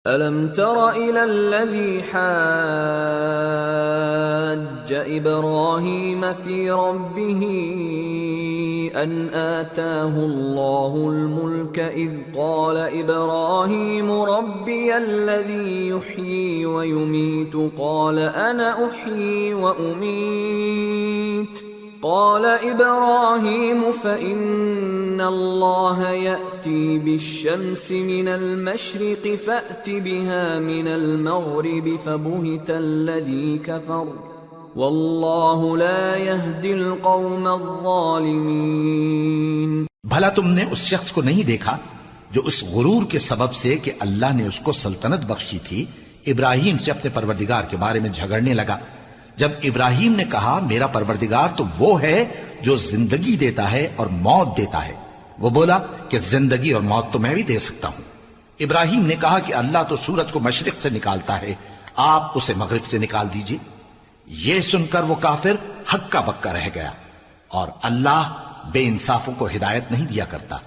أَلَمْ تَرَ إِلَى الَّذِي حَاجَّ إِبْرَاهِيمَ فِي رَبِّهِ أَنْ آتَاهُ اللَّهُ الْمُلْكَ إِذْ قَالَ إِبْرَاهِيمُ رَبِّيَ الَّذِي يُحْيِي وَيُمِيتُ قَالَ أَنَا أُحْيِي وَأُمِيتُ قال إبراهيم فإن الله يأتي بالشمس من المشرق فأت بها من المغرب فبهت الذي كفر والله لا يهدي القوم الظالمين۔ بھلا تم نے اس شخص کو نہیں دیکھا جو اس غرور کے سبب سے کہ اللہ نے اس کو سلطنت بخشی تھی ابراہیم سے اپنے پروردگار کے بارے میں جھگڑنے لگا؟ جب ابراہیم نے کہا میرا پروردگار تو وہ ہے جو زندگی دیتا ہے اور موت دیتا ہے، وہ بولا کہ زندگی اور موت تو میں بھی دے سکتا ہوں۔ ابراہیم نے کہا کہ اللہ تو سورج کو مشرق سے نکالتا ہے، آپ اسے مغرب سے نکال دیجئے۔ یہ سن کر وہ کافر ہکا بکا رہ گیا، اور اللہ بے انصافوں کو ہدایت نہیں دیا کرتا۔